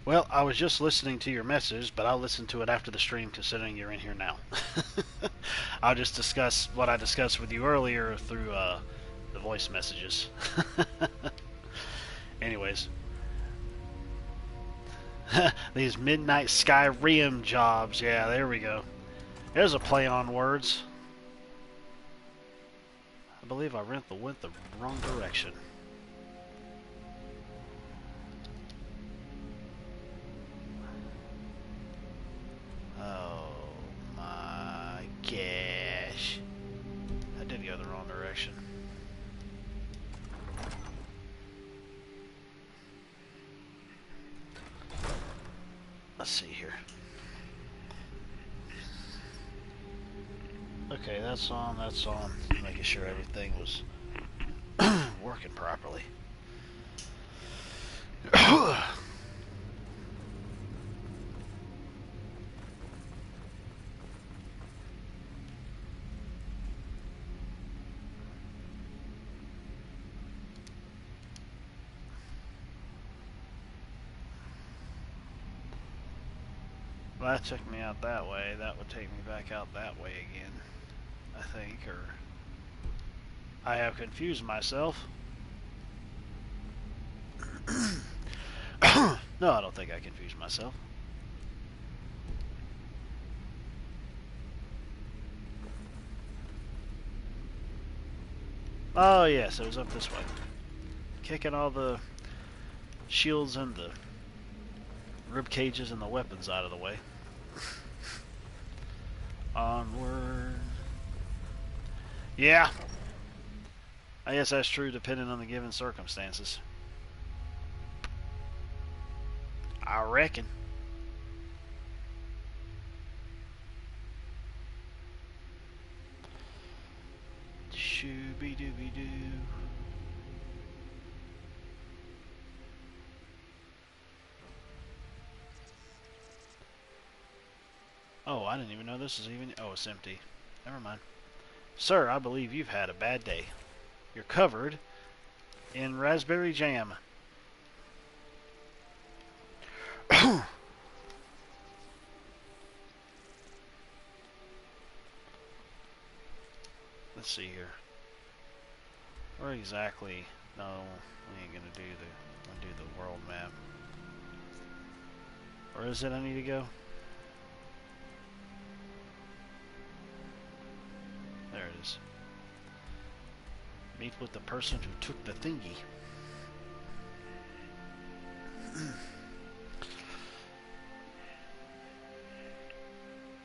Well, I was just listening to your message, but I'll listen to it after the stream considering you're in here now. I'll just discuss what I discussed with you earlier through the voice messages. Anyways, these midnight Skyrim jobs. Yeah, there we go. There's a play on words. I believe I went the wrong direction. Oh my gosh. I did go the wrong direction. Let's see here. Okay, that's on, that's on. Making sure everything was working properly. Well, that took me out that way. That would take me back out that way again, I think, or I have confused myself. No, I don't think I confused myself. Oh yes, it was up this way. Kicking all the shields and the rib cages and the weapons out of the way. Onward. Yeah. I guess that's true depending on the given circumstances. I reckon. Shooby-dooby-doo. Oh, I didn't even know this is even... Oh, it's empty. Never mind. Sir, I believe you've had a bad day. You're covered in raspberry jam. Let's see here. Where exactly? No, we ain't gonna do the world map. Where is it I need to go? There it is. Meet with the person who took the thingy.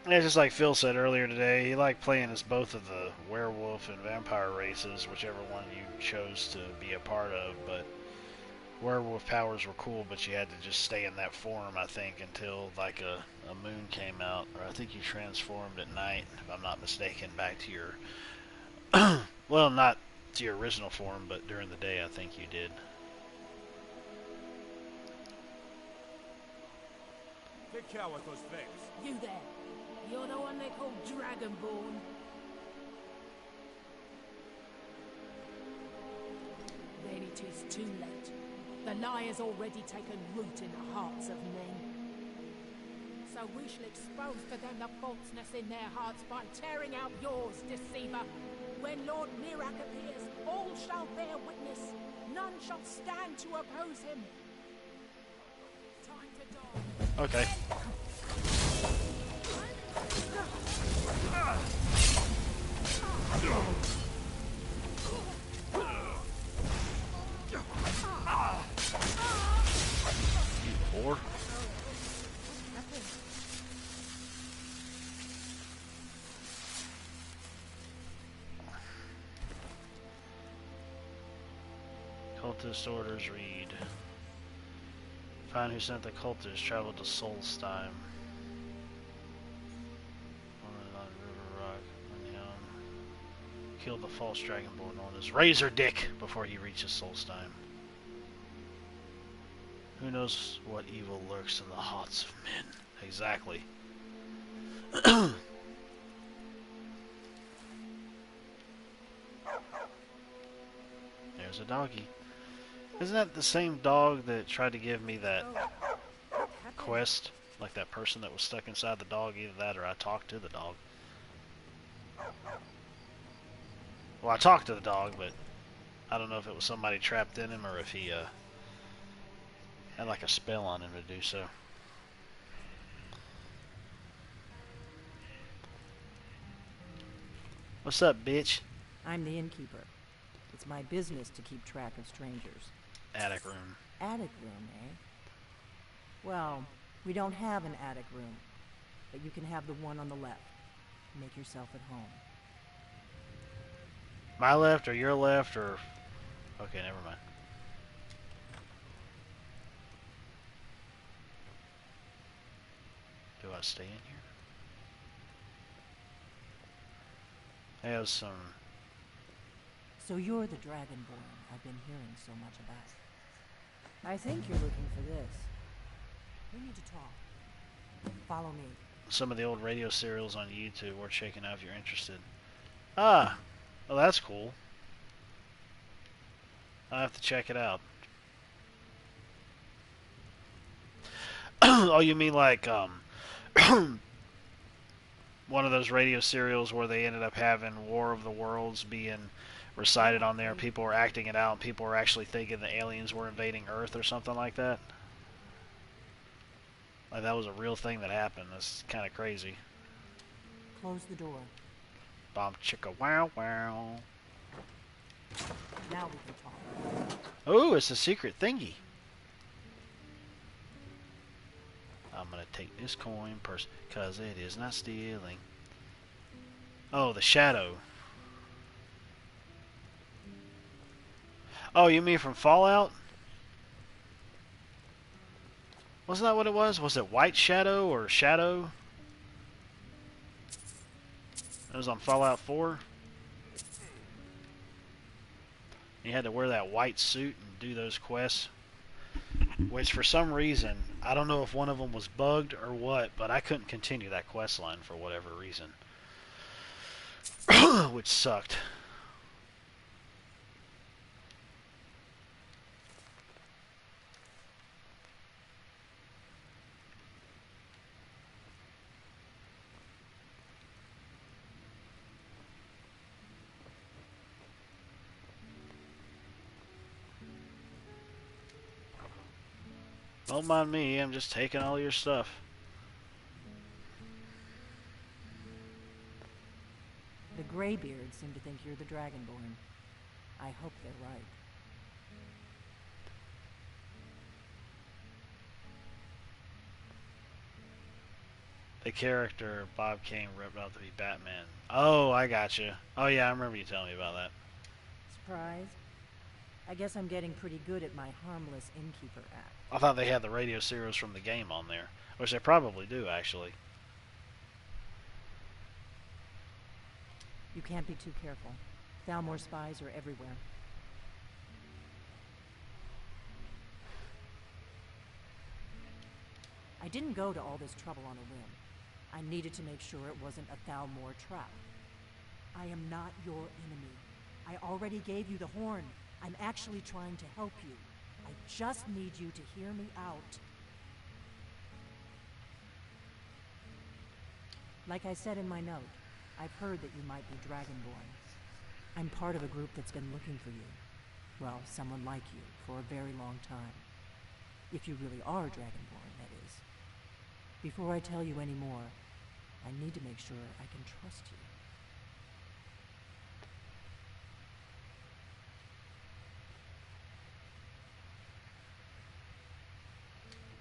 Yeah, just like Phil said earlier today, he liked playing as both of the werewolf and vampire races, whichever one you chose to be a part of, but werewolf powers were cool, but you had to just stay in that form, I think, until like a moon came out, or I think you transformed at night, if I'm not mistaken, back to your, well, not to your original form, but during the day I think you did. Take care with those things. You there. You're the one they call Dragonborn. Then it is too late. The lie has already taken root in the hearts of men. So we shall expose to them the falseness in their hearts by tearing out yours, deceiver. When Lord Mirak appears, all shall bear witness. None shall stand to oppose him. Time to die. Okay. You whore. Cultist orders read. Find who sent the cultist, traveled to Solstheim. Kill the false dragonborn known as Razor Dick before he reaches Solstheim. Who knows what evil lurks in the hearts of men? Exactly. There's a doggy. Isn't that the same dog that tried to give me that quest, like that person that was stuck inside the dog. Either that or I talked to the dog. Well, I talked to the dog, but I don't know if it was somebody trapped in him or if he had like a spell on him to do so. What's up, bitch? I'm the innkeeper. It's my business to keep track of strangers. Attic room. Attic room, eh? Well, we don't have an attic room, but you can have the one on the left. Make yourself at home. My left or your left or... Okay, never mind. Do I stay in here? I have some... So you're the Dragonborn I've been hearing so much about. I think you're looking for this. We need to talk. Follow me. Some of the old radio serials on YouTube worth checking out if you're interested. Ah! Well, that's cool. I'll have to check it out. Oh, you mean like, one of those radio serials where they ended up having War of the Worlds being recited on there, and people were acting it out, and people were actually thinking the aliens were invading Earth or something like that? Like that was a real thing that happened. That's kind of crazy. Close the door. Bomb chicka wow wow. Now we can talk. Oh, it's a secret thingy. I'm gonna take this coin cause it is not stealing. Oh, the shadow. Oh, you mean from Fallout? Wasn't that what it was? Was it White Shadow or Shadow? It was on Fallout 4. You had to wear that white suit and do those quests. Which for some reason, I don't know if one of them was bugged or what, but I couldn't continue that quest line for whatever reason. Which sucked. Don't mind me, I'm just taking all your stuff. The Greybeards seem to think you're the Dragonborn. I hope they're right. The character Bob Kane ripped out to be Batman. Oh, I gotcha. Oh yeah, I remember you telling me about that. Surprised? I guess I'm getting pretty good at my harmless innkeeper act. I thought they had the radio serials from the game on there, which they probably do, actually. You can't be too careful. Thalmor spies are everywhere. I didn't go to all this trouble on a whim. I needed to make sure it wasn't a Thalmor trap. I am not your enemy. I already gave you the horn. I'm actually trying to help you. I just need you to hear me out. Like I said in my note, I've heard that you might be Dragonborn. I'm part of a group that's been looking for you. Well, someone like you, for a very long time. If you really are Dragonborn, that is. Before I tell you any more, I need to make sure I can trust you.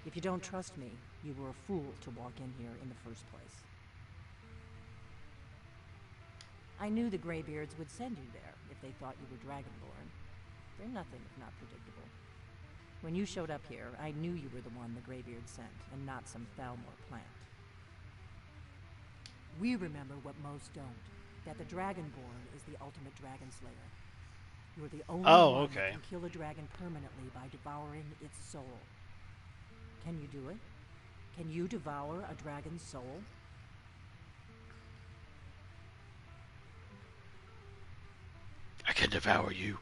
If you don't trust me, you were a fool to walk in here in the first place. I knew the Greybeards would send you there if they thought you were Dragonborn. They're nothing if not predictable. When you showed up here, I knew you were the one the Greybeards sent, and not some Thalmor plant. We remember what most don't, that the Dragonborn is the ultimate dragon slayer. You're the only one that can kill a dragon permanently by devouring its soul. Can you do it? Can you devour a dragon's soul? I can devour you.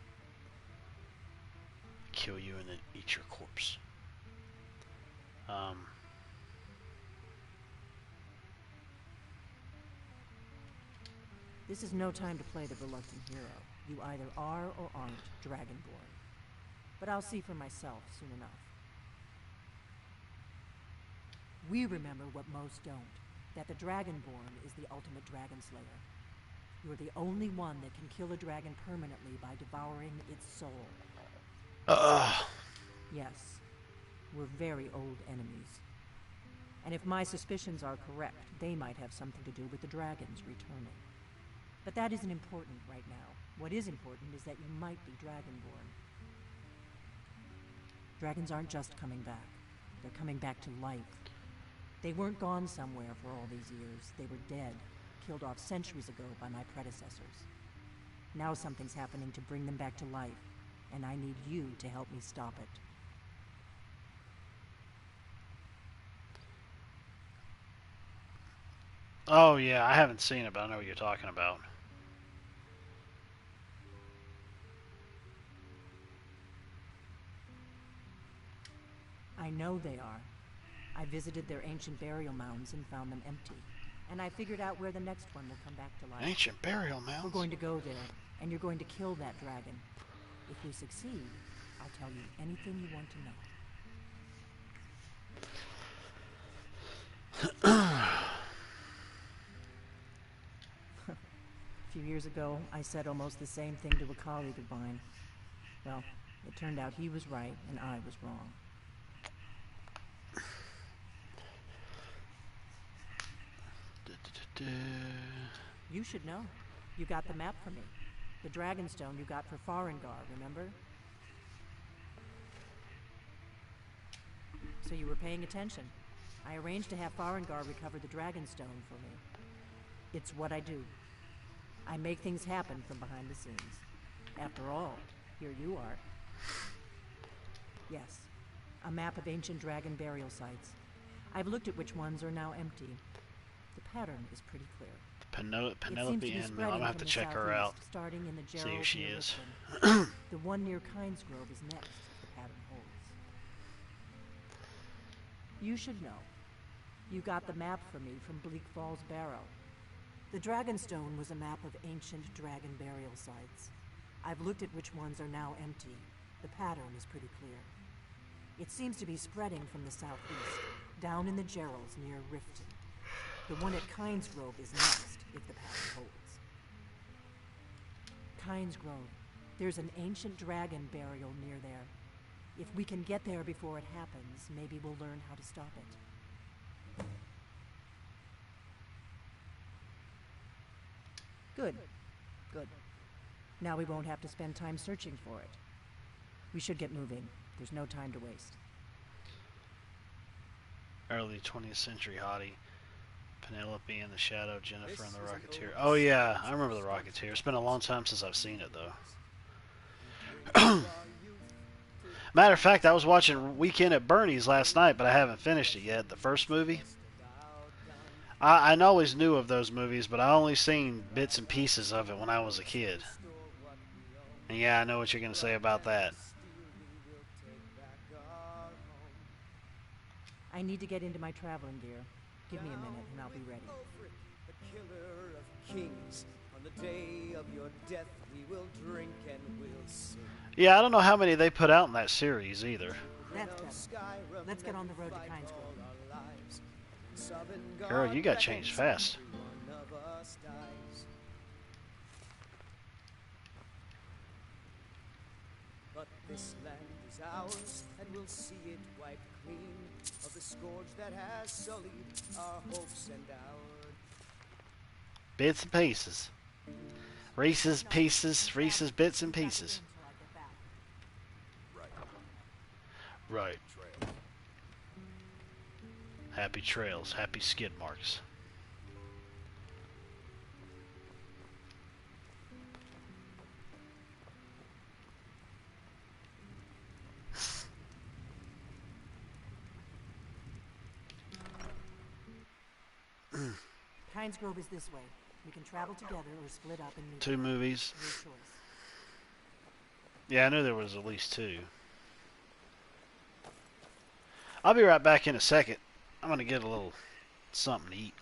Kill you and then eat your corpse. This is no time to play the reluctant hero. You either are or aren't Dragonborn. But I'll see for myself soon enough. We remember what most don't, that the Dragonborn is the ultimate dragon slayer. You're the only one that can kill a dragon permanently by devouring its soul. Yes, we're very old enemies. And if my suspicions are correct, they might have something to do with the dragons returning. But that isn't important right now. What is important is that you might be Dragonborn. Dragons aren't just coming back. They're coming back to life. They weren't gone somewhere for all these years. They were dead, killed off centuries ago by my predecessors. Now something's happening to bring them back to life, and I need you to help me stop it. Oh yeah, I haven't seen it, but I know what you're talking about. I know they are. I visited their ancient burial mounds and found them empty. And I figured out where the next one will come back to life. Ancient burial mounds? We're going to go there, and you're going to kill that dragon. If we succeed, I'll tell you anything you want to know. A few years ago, I said almost the same thing to a colleague of mine. Well, it turned out he was right and I was wrong. You should know. You got the map for me. The Dragonstone you got for Farengar, remember? So you were paying attention. I arranged to have Farengar recover the Dragonstone for me. It's what I do. I make things happen from behind the scenes. After all, here you are. Yes, a map of ancient dragon burial sites. I've looked at which ones are now empty. The pattern is pretty clear. Penelope and I'm gonna have to check her out. Starting in the See who she is. The one near Kynesgrove is next, if the pattern holds. You should know. You got the map for me from Bleak Falls Barrow. The Dragonstone was a map of ancient dragon burial sites. I've looked at which ones are now empty. The pattern is pretty clear. It seems to be spreading from the southeast, down in the Gerals near Riften. The one at Kynesgrove is next, if the pattern holds. Kynesgrove. There's an ancient dragon burial near there. If we can get there before it happens, maybe we'll learn how to stop it. Good. Good. Now we won't have to spend time searching for it. We should get moving. There's no time to waste. Early 20th century hottie. Penelope in the Shadow, Jennifer and the Rocketeer. Oh yeah, I remember the Rocketeer. It's been a long time since I've seen it though. Matter of fact, I was watching Weekend at Bernie's last night, but I haven't finished it yet. The first movie. I always knew of those movies, but I only seen bits and pieces of it when I was a kid. And yeah, I know what you're going to say about that. I need to get into my traveling gear. Give me a minute and I'll be ready. The killer of kings. On the day of your death we will drink and we'll sing. Yeah, I don't know how many they put out in that series either. That's better. Let's get on the road to Kynesgrove. Girl, you got changed fast. But this land is ours, and we'll see it wiped clean of the scourge that has sullied our hopes and our Bits and pieces. Reese's pieces, Reese's bits and pieces. Right. Happy trails, happy skid marks. Kynesgrove is this way. We can travel together or split up and meet. 2 movies. Your choice. Yeah, I knew there was at least 2. I'll be right back in a second. I'm gonna get a little something to eat.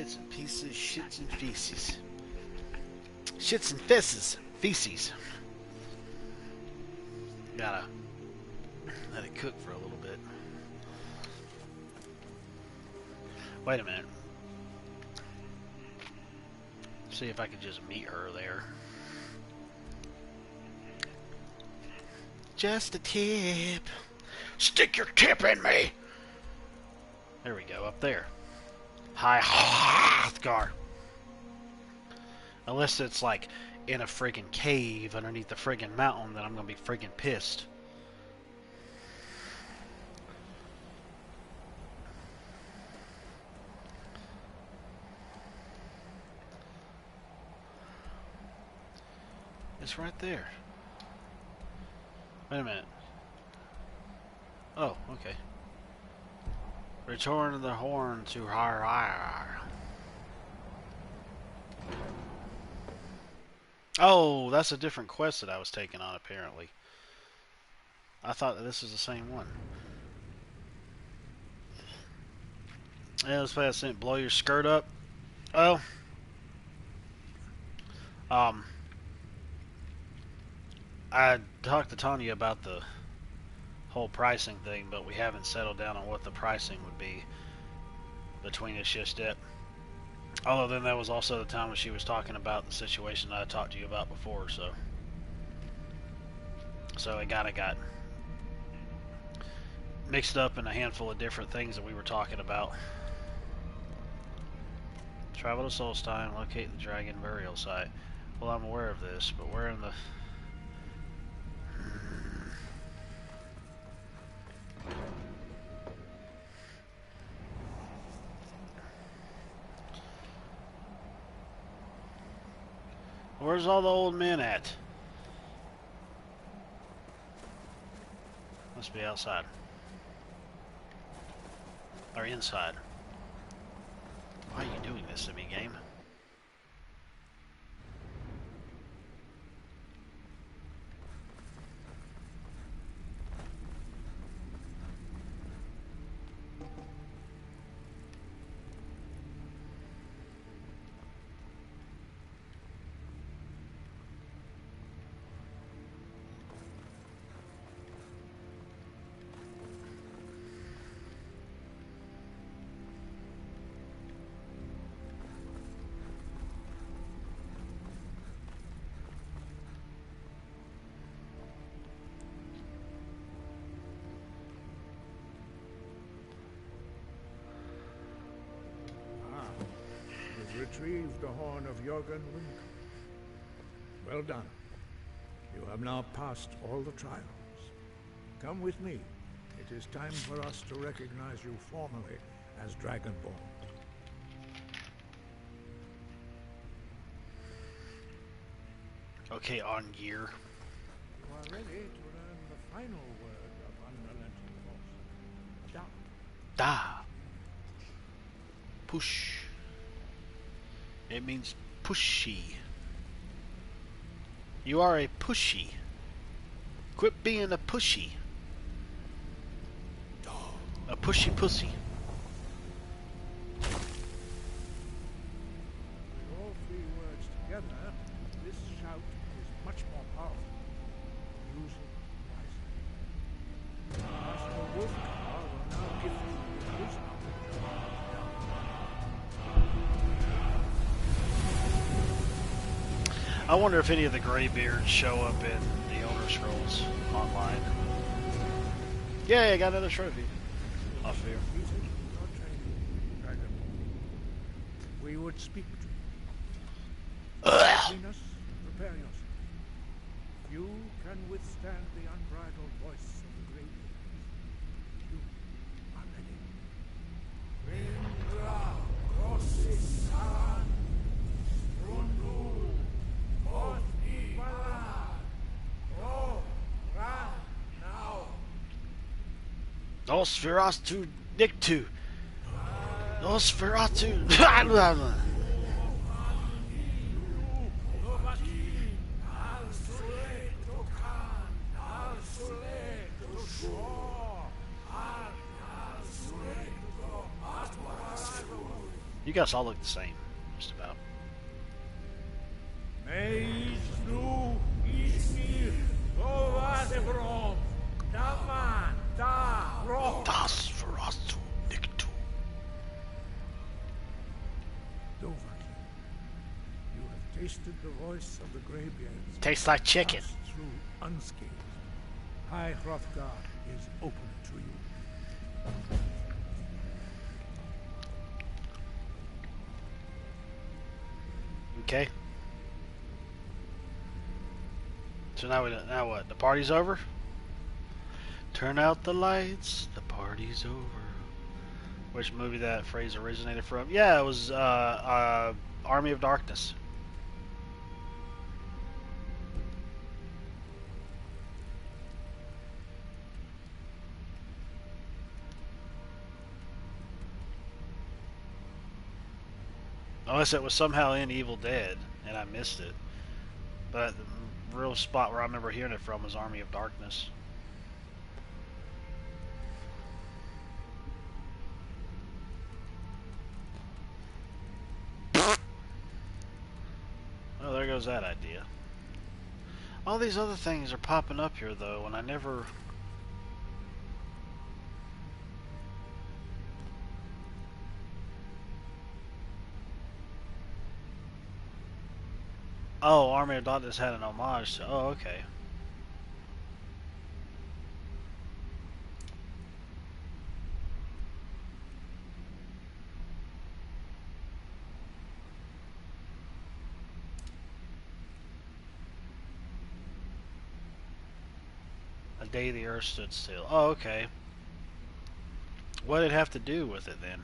Bits and pieces, shits and feces. Shits and feces. Feces. Gotta let it cook for a little bit. Wait a minute. See if I can just meet her there. Just a tip. Stick your tip in me. There we go, up there. High Hrothgar. Unless it's like in a friggin' cave underneath the friggin' mountain, then I'm gonna be friggin' pissed. It's right there. Wait a minute. Oh, okay. Return the horn to THRRRUUU. Oh, that's a different quest that I was taking on, apparently. I thought that this was the same one. Yeah, let's play that scent. Blow your skirt up. Oh. I talked to Tanya about the whole pricing thing, but we haven't settled down on what the pricing would be between us just yet. Although then that was also the time when she was talking about the situation that I talked to you about before, so it got mixed up in a handful of different things that we were talking about. Travel to Solstein, locate the dragon burial site. Well, I'm aware of this, but where in the... Where's all the old men at? Must be outside. Or inside. Why are you doing this to me, game? Retrieved the horn of Jörgen Winkel. Well done. You have now passed all the trials. Come with me. It is time for us to recognize you formally as Dragonborn. Okay, on gear. You are ready to learn the final word of unrelenting force. Da. Da. Push. It means pushy. You are a pushy. Quit being a pushy. A pushy pussy. With all three words together, this shout is much more powerful. Use it wisely. Master Wolfgar will now give you his I wonder if any of the Greybeards show up in the Elder Scrolls Online. Yeah, I got another trophy. Off of here. We would speak to you. Venus, prepare yourself. You can withstand the unbridled voice of the great beings. You are ready. Ringra, Rosisan, Rundu, Orthi, Vala, Ro, Ra, now. Nosferatu Nictu. Nosferatu. You guys all look the same, just about. Meistru Ismir Tovadevrom Daman Da Ro THRRRUUU Niktu. Dovahkiin, you have tasted the voice of the Greybeards. Tastes like chicken. Passed through unscathed. High Hrothgar is open to you. Okay. So now what? The party's over? Turn out the lights. The party's over. Which movie that phrase originated from? Yeah, it was Army of Darkness. Unless it was somehow in Evil Dead and I missed it. But the real spot where I remember hearing it from was Army of Darkness. Well, there goes that idea. All these other things are popping up here though, and I never... Oh, Army of Darkness had an homage to... Oh, okay. A day the earth stood still. Oh, okay. What did it have to do with it then?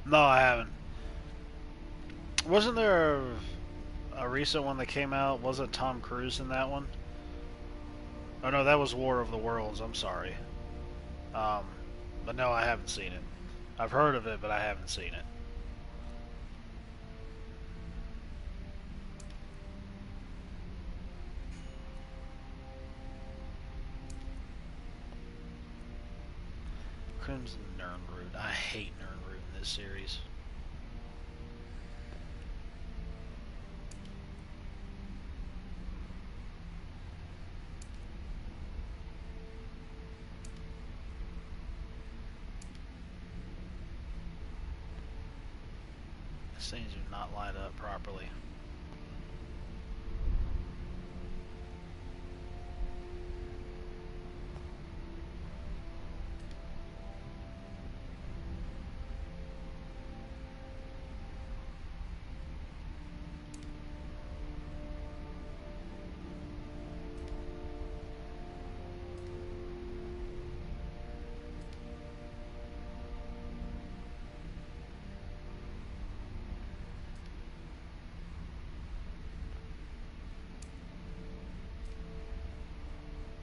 No, I haven't. Wasn't there a recent one that came out? Wasn't Tom Cruise in that one? Oh no, that was War of the Worlds. I'm sorry. But no, I haven't seen it. I've heard of it, but I haven't seen it. Crimson Nirnroot. I hate Nirnroot in this series. These things do not light up properly.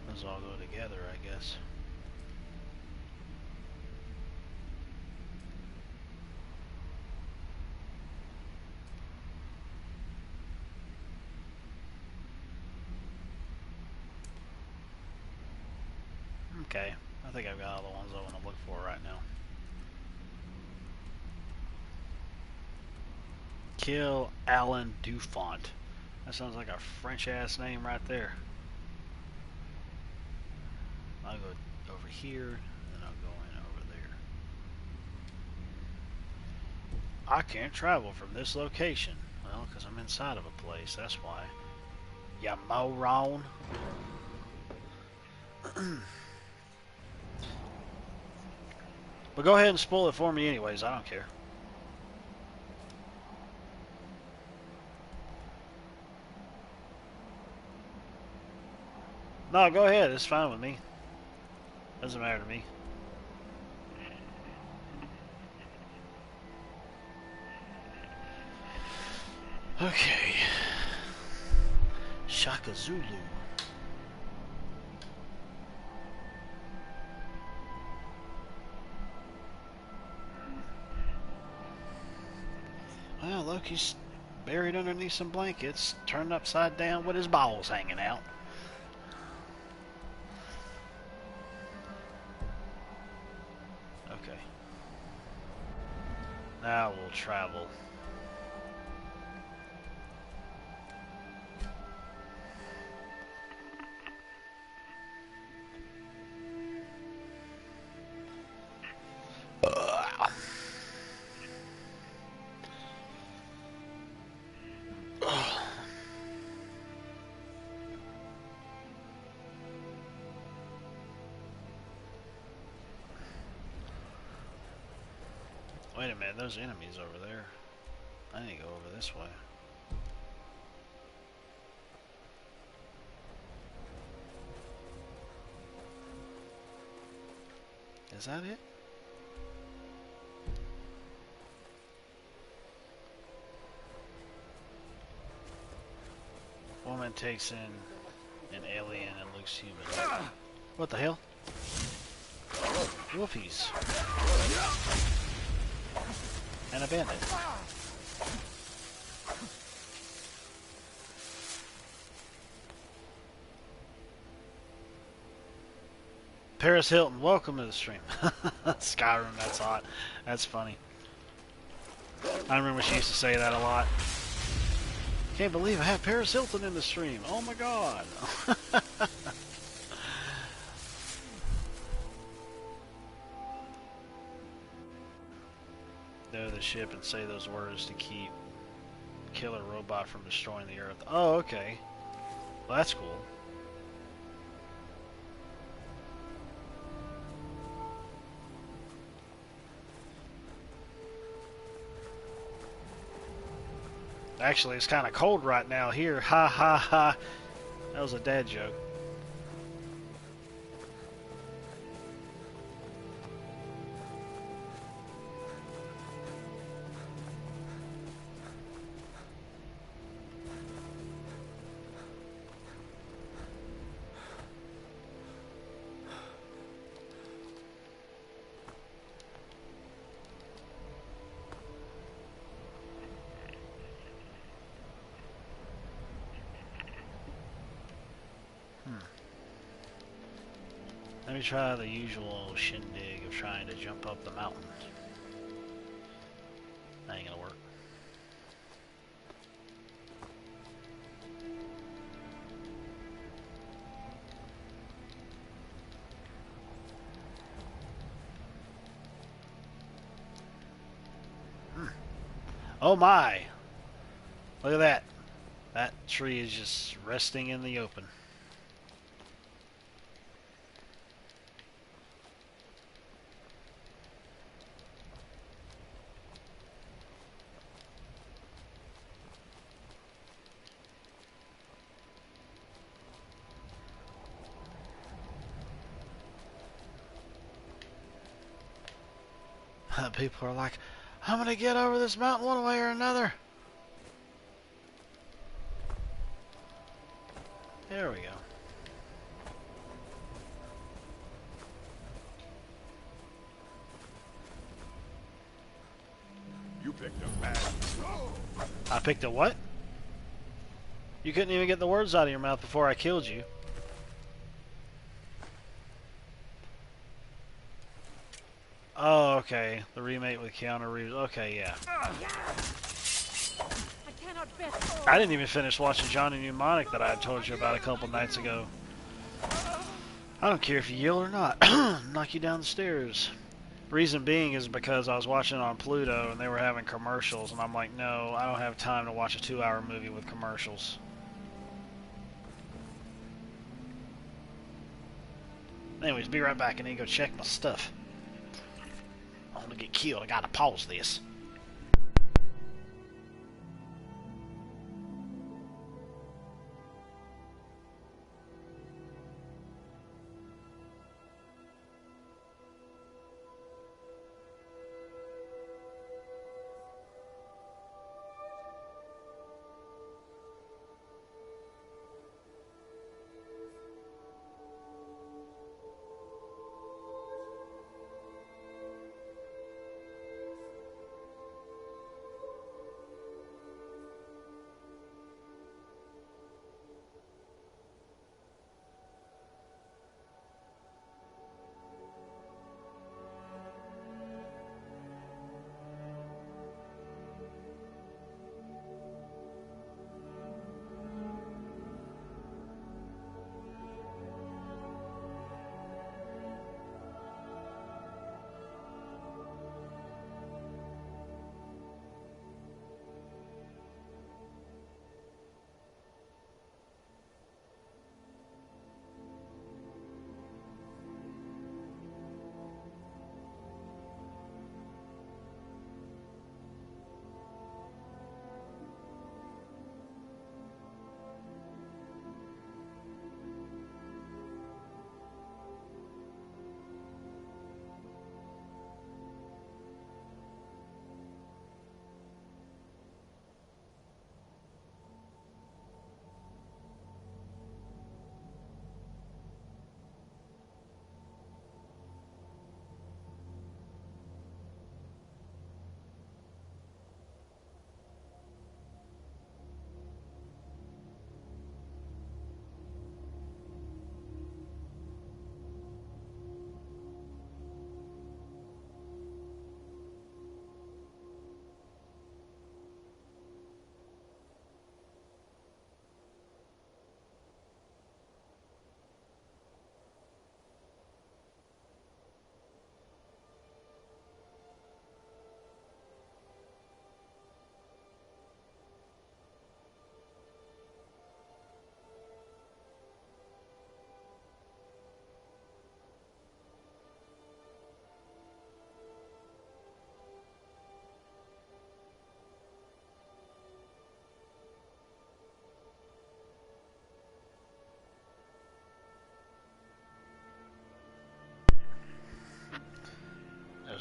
Those all go together, I guess. Okay, I think I've got all the ones I want to look for right now. Kill Alan Dufont. That sounds like a French-ass name right there. I'll go over here, and I'll go in over there. I can't travel from this location. Well, because I'm inside of a place, that's why. Ya moron. But go ahead and spoil it for me anyways, I don't care. No, go ahead, it's fine with me. Doesn't matter to me. Okay. Shaka Zulu. Well, Loki's buried underneath some blankets, turned upside down with his balls hanging out. Okay. Now we'll travel. Wait a minute, those enemies over there. I need to go over this way. Is that it? Woman takes in an alien and looks human. What the hell? Wolfies. And a bandit. Paris Hilton, welcome to the stream. Skyrim, that's hot. That's funny. I remember she used to say that a lot. Can't believe I have Paris Hilton in the stream. Oh my god. Go to the ship and say those words to keep killer robot from destroying the earth. Oh, okay. Well, that's cool. Actually, it's kind of cold right now here. Ha ha ha. That was a dad joke. Let me try the usual shindig of trying to jump up the mountain. That ain't gonna work. Oh my! Look at that. That tree is just resting in the open. People are like, I'm gonna get over this mountain one way or another. There we go. You picked a bad. I picked a what? You couldn't even get the words out of your mouth before I killed you. Oh, okay. The remake with Keanu Reeves. Okay, yeah. I didn't even finish watching Johnny Mnemonic that I had told you about a couple nights ago. I don't care if you yell or not. Knock you down the stairs. Reason being is because I was watching it on Pluto and they were having commercials, and I'm like, no, I don't have time to watch a 2-hour movie with commercials. Anyways, be right back. I need to go check my stuff. I want to get killed. I gotta pause this.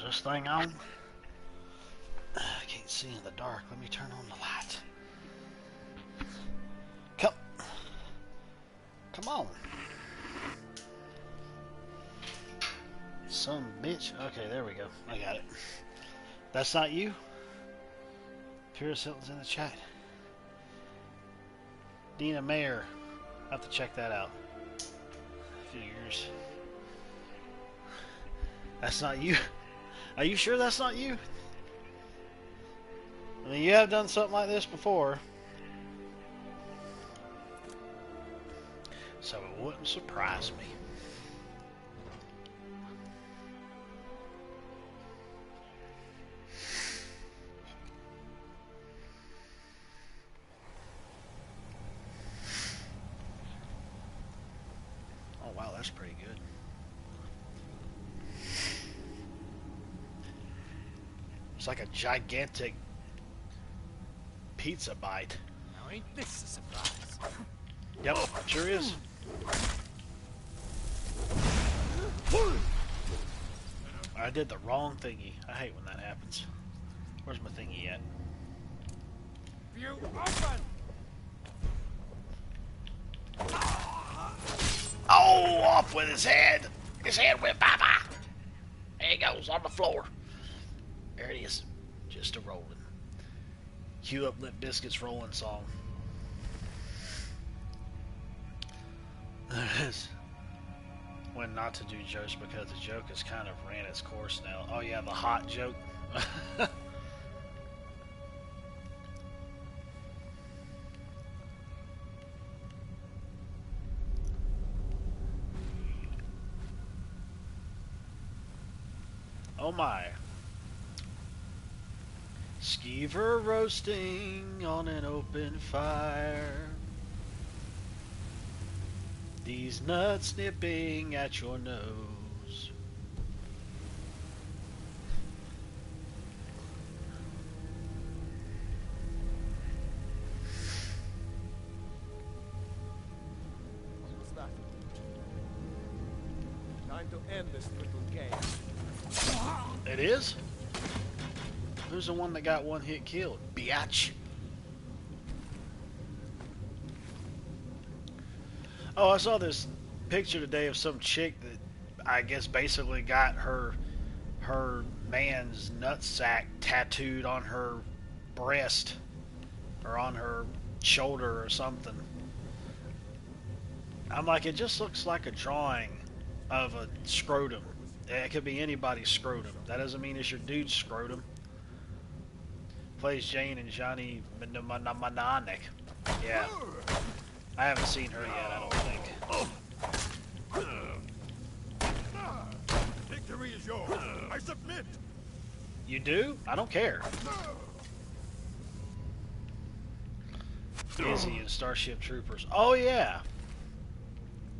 this thing on? I can't see in the dark. Let me turn on the light. Come on. Some bitch. Okay, there we go. I got it. That's not you? Paris Hilton's in the chat. Dina Mayer. I have to check that out. Figures. That's not you? Are you sure that's not you? I mean, you have done something like this before. So it wouldn't surprise me. Oh wow, that's pretty good. It's like a gigantic pizza bite. Now ain't this a surprise? Yep, sure is. I did the wrong thingy. I hate when that happens. Where's my thingy at? You open! Oh, off with his head! His head went bye-bye! There he goes, on the floor. There it is. Just a rolling. Cue up Limp Bizkit's Rolling song. There it is. When not to do jokes because the joke has kind of ran its course now. Oh yeah, the hot joke. Oh my. Skeever roasting on an open fire. These nuts nipping at your nose. What's that? Time to end this little game. It is? Who's the one that got one hit killed? Biatch. Oh, I saw this picture today of some chick that I guess basically got her man's nutsack tattooed on her breast or on her shoulder or something. I'm like, it just looks like a drawing of a scrotum. It could be anybody's scrotum. That doesn't mean it's your dude's scrotum. Plays Jane and Johnny Mnemonic. Yeah. I haven't seen her yet, I don't think. Victory is yours. I submit. You do? I don't care. Izzy and Starship Troopers. Oh, yeah.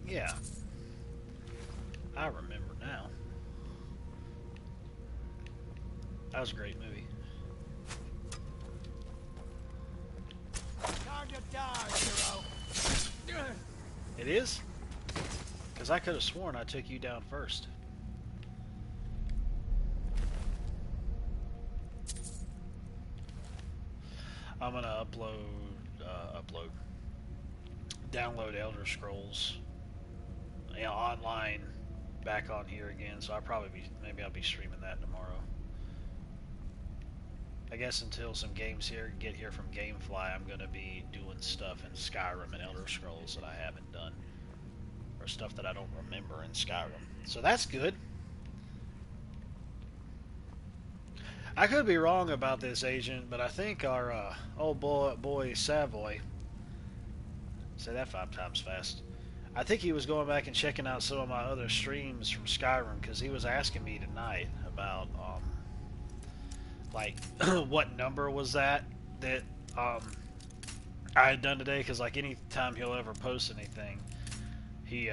Yeah. I remember now. That was a great movie. Time to die, hero. It is? Because I could have sworn I took you down first. I'm gonna download Elder Scrolls, online back on here again. So maybe I'll be streaming that tomorrow. I guess until some games get here from GameFly, I'm gonna be doing stuff in Skyrim and Elder Scrolls that I haven't done, or stuff that I don't remember in Skyrim. So that's good. I could be wrong about this, Agent, but I think our old boy Savoy, say that 5 times fast, I think he was going back and checking out some of my other streams from Skyrim, because he was asking me tonight about like what number was that I had done today, because like any time he'll ever post anything, he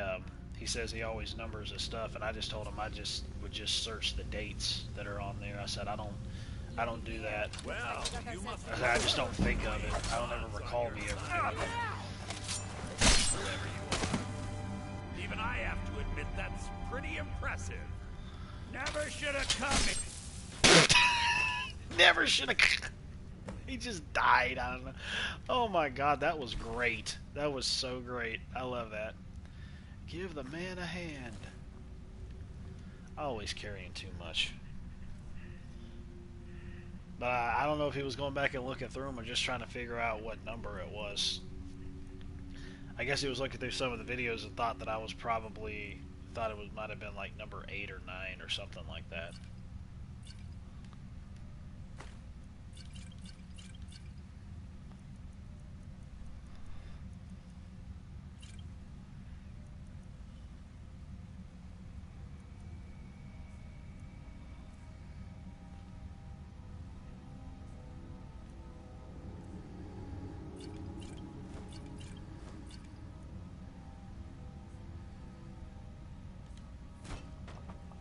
says he always numbers his stuff, and I just told him I would just search the dates that are on there. I said I don't do that. Well, you must. I just don't think of it. I don't ever recall me ever doing it. Whoever you are. Even I have to admit that's pretty impressive. Never should have come. Never should have. He just died. I don't know. Oh my god, that was great. That was so great. I love that. Give the man a hand. Always carrying too much. But I don't know if he was going back and looking through them or just trying to figure out what number it was. I guess he was looking through some of the videos and thought that I was probably thought it was might have been like number 8 or 9 or something like that.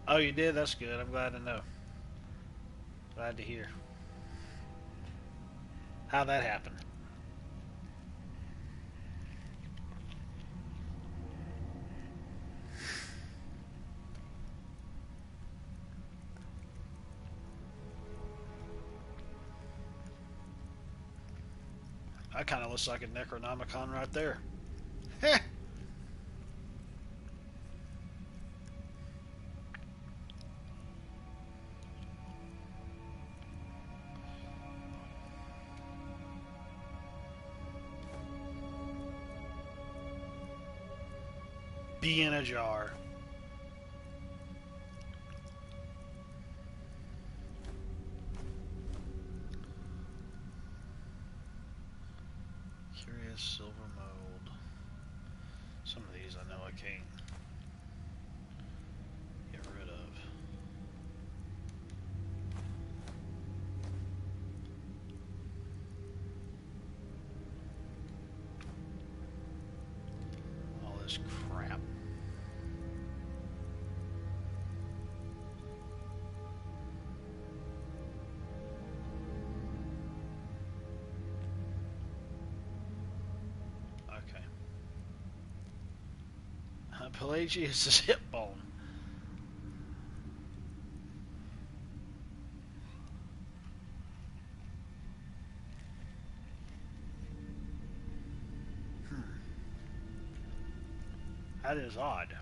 Oh, you did? That's good. I'm glad to know. Glad to hear. How'd that happen? That kind of looks like a Necronomicon right there. Heh! Be in a jar. Curious silver mold. Some of these I know I can't get rid of. All this crap. Pelagius' hip bone. That is odd.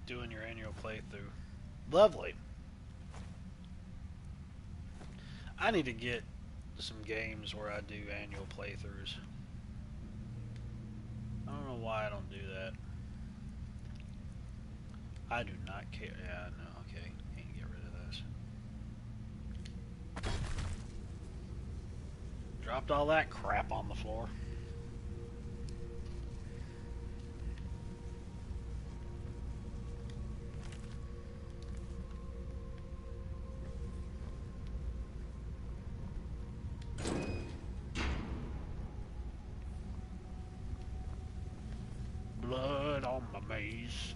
Doing your annual playthrough. Lovely. I need to get some games where I do annual playthroughs. I don't know why I don't do that. I do not care. Yeah, no, okay. Can't get rid of this. Dropped all that crap on the floor. Blood on my maze.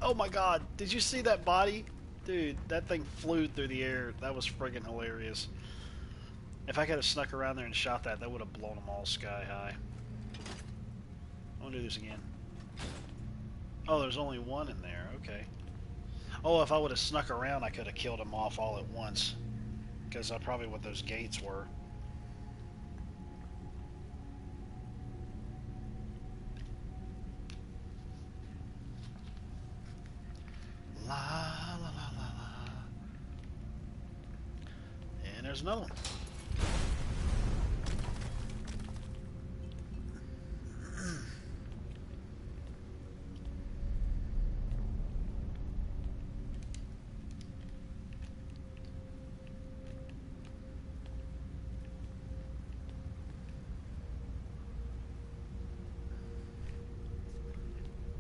Oh my god, did you see that body? Dude, that thing flew through the air. That was friggin' hilarious. If I could have snuck around there and shot that, that would have blown them all sky high. I want to do this again. Oh, there's only one in there. Okay. Oh, if I would have snuck around, I could have killed them off all at once. Because that's probably what those gates were. La la la la la. And there's another one.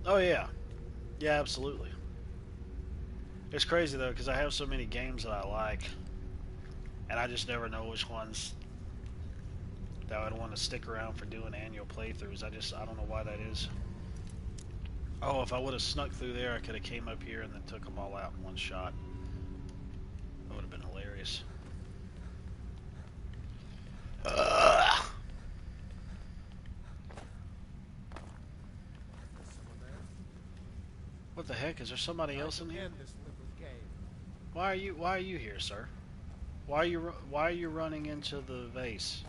Oh yeah. Yeah, absolutely. It's crazy though, because I have so many games that I like, and I just never know which ones that I would want to stick around for doing annual playthroughs. I don't know why that is. Oh, if I would have snuck through there, I could have came up here and then took them all out in one shot. That would have been hilarious. Ugh. What the heck? Is there somebody else in here? End this little game. Why are you here, sir? Why are you running into the vase?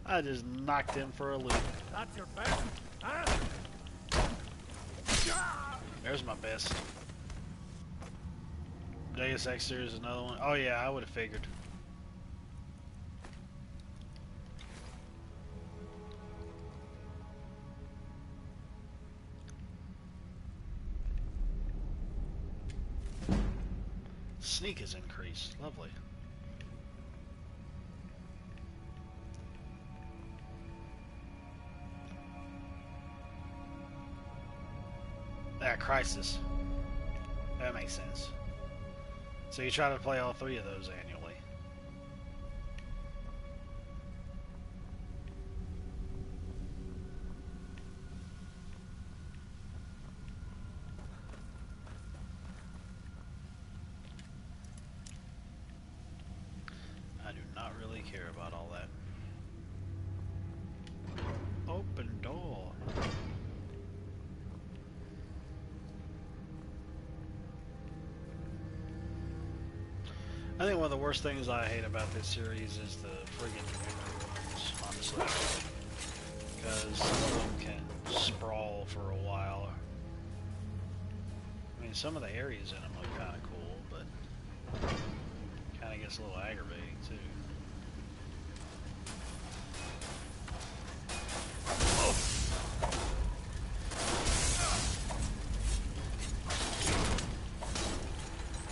I just knocked him for a loop. That's your best, huh? There's my best. Deus Ex is another one. Oh yeah, I would have figured. Sneak is increased. Lovely. Crisis. That makes sense. So you try to play all three of those annually. I do not really care about all that. Open door. I think one of the worst things I hate about this series is the friggin' rooms, honestly. Because some of them can sprawl for a while. I mean, some of the areas in them look kind of cool, but kind of gets a little aggravating, too.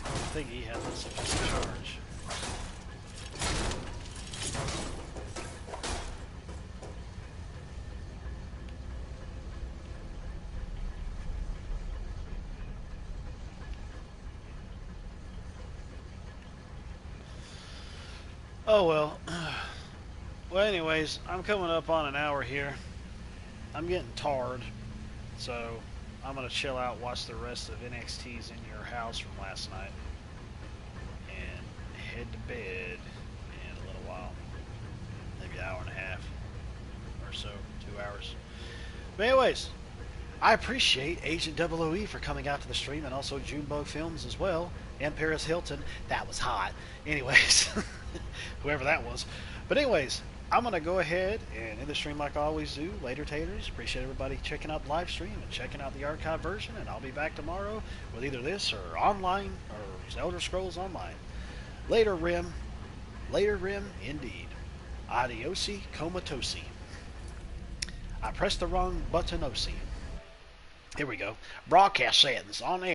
I think he had this as a charge. Oh well. Well, anyways, I'm coming up on an hour here. I'm getting tarred, so I'm gonna chill out, watch the rest of NXT's In Your House from last night, and head to bed in a little while. Maybe an hour and a half or so, 2 hours. But anyways, I appreciate Agent 00E for coming out to the stream, and also Junebug Films as well, and Paris Hilton. That was hot. Anyways, whoever that was. But anyways, I'm going to go ahead and end the stream like I always do. Later, taters. Appreciate everybody checking out the live stream and checking out the archive version, and I'll be back tomorrow with either this or online or Elder Scrolls Online. Later, Rim. Later, Rim, indeed. Adiosi comatosi. I pressed the wrong button-osi. Here we go. Broadcast settings on air.